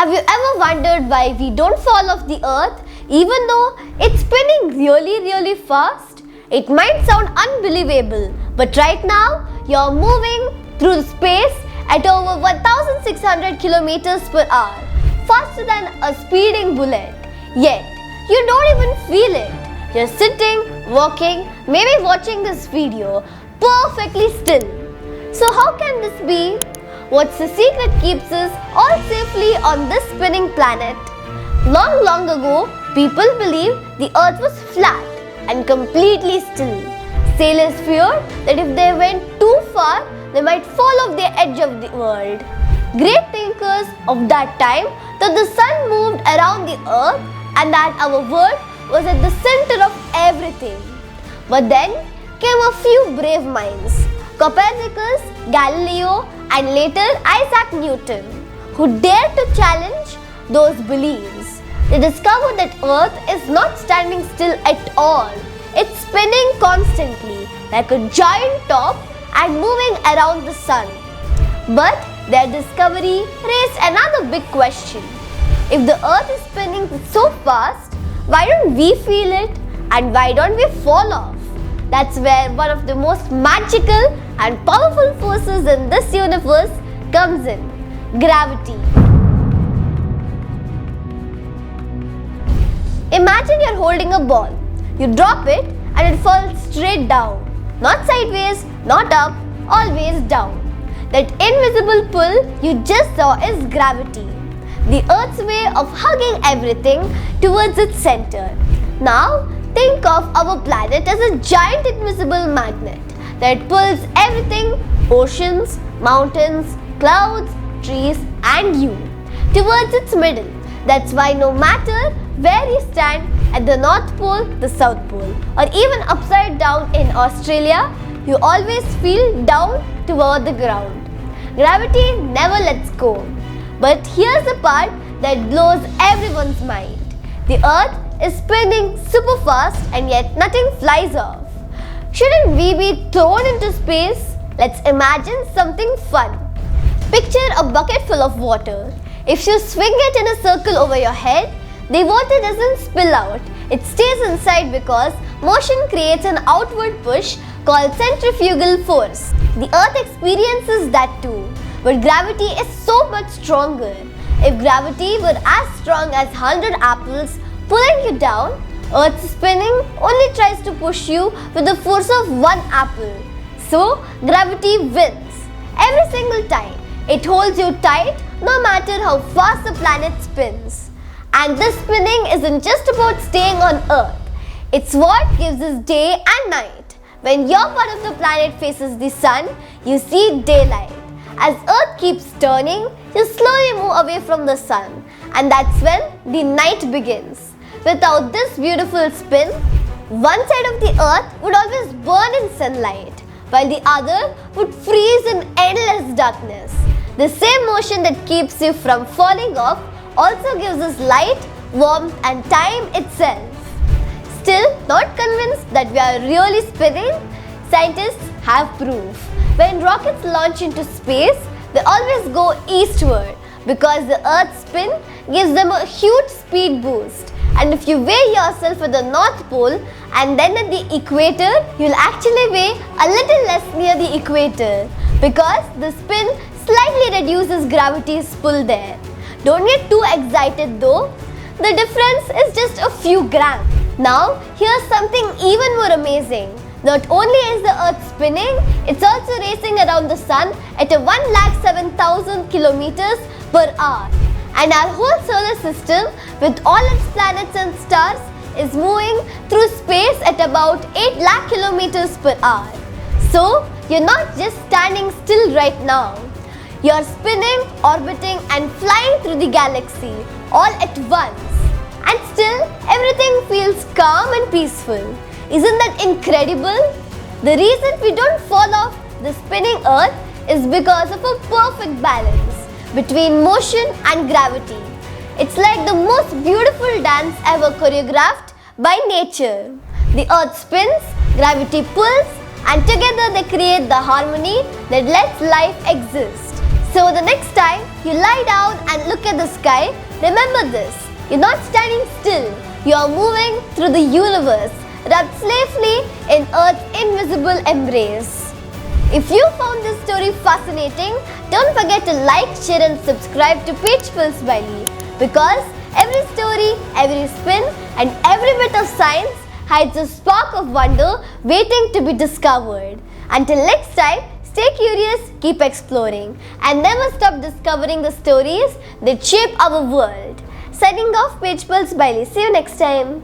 Have you ever wondered why we don't fall off the earth even though it's spinning really fast? It might sound unbelievable, but right now you're moving through space at over 1600 kilometers per hour, faster than a speeding bullet. Yet, you don't even feel it. You're sitting, walking, maybe watching this video perfectly still. So how can this be? What's the secret keeps us all safely on this spinning planet? Long ago, people believed the earth was flat and completely still. Sailors feared that if they went too far, they might fall off the edge of the world. Great thinkers of that time thought the sun moved around the earth and that our world was at the center of everything. But then came a few brave minds, Copernicus, Galileo, and later Isaac Newton, who dared to challenge those beliefs. They discovered that Earth is not standing still at all. It's spinning constantly like a giant top and moving around the sun. But their discovery raised another big question. If the Earth is spinning so fast, why don't we feel it and why don't we fall off? That's where one of the most magical and powerful forces in this universe comes in: gravity. Imagine you're holding a ball. You drop it and it falls straight down. Not sideways, not up, always down. That invisible pull you just saw is gravity, the Earth's way of hugging everything towards its center. Now, think of our planet as a giant invisible magnet that pulls everything, oceans, mountains, clouds, trees, and you, towards its middle. That's why no matter where you stand, at the North Pole, the South Pole, or even upside down in Australia, you always feel down toward the ground. Gravity never lets go. But here's the part that blows everyone's mind. The Earth is spinning super fast and yet nothing flies off. Shouldn't we be thrown into space? Let's imagine something fun. Picture a bucket full of water. If you swing it in a circle over your head, the water doesn't spill out. It stays inside because motion creates an outward push called centrifugal force. The Earth experiences that too, but gravity is so much stronger. If gravity were as strong as 100 apples pulling you down, Earth's spinning only tries to push you with the force of one apple. So, gravity wins every single time. It holds you tight no matter how fast the planet spins. And this spinning isn't just about staying on Earth. It's what gives us day and night. When your part of the planet faces the sun, you see daylight. As Earth keeps turning, you slowly move away from the sun. And that's when the night begins. Without this beautiful spin, one side of the Earth would always burn in sunlight, while the other would freeze in endless darkness. The same motion that keeps you from falling off also gives us light, warmth, and time itself. Still not convinced that we are really spinning? Scientists have proof. When rockets launch into space, they always go eastward because the Earth's spin gives them a huge speed boost. And if you weigh yourself at the North Pole and then at the equator, you'll actually weigh a little less near the equator because the spin slightly reduces gravity's pull there. Don't get too excited though. The difference is just a few grams. Now, here's something even more amazing. Not only is the Earth spinning, it's also racing around the Sun at a 107,000 kilometers per hour. And our whole solar system, with all its planets and stars, is moving through space at about 8 lakh kilometers per hour. So, you're not just standing still right now. You're spinning, orbiting, and flying through the galaxy all at once. And still, everything feels calm and peaceful. Isn't that incredible? The reason we don't fall off the spinning Earth is because of a perfect balance between motion and gravity. It's like the most beautiful dance ever choreographed by nature. The Earth spins, gravity pulls, and together they create the harmony that lets life exist. So the next time you lie down and look at the sky, remember this. You're not standing still. You are moving through the universe, wrapped safely in Earth's invisible embrace. If you found this story fascinating, don't forget to like, share and subscribe to Page Pulse by Lee, because every story, every spin and every bit of science hides a spark of wonder waiting to be discovered. Until next time, stay curious, keep exploring, and never stop discovering the stories that shape our world. Signing off, Page Pulse by Lee. See you next time.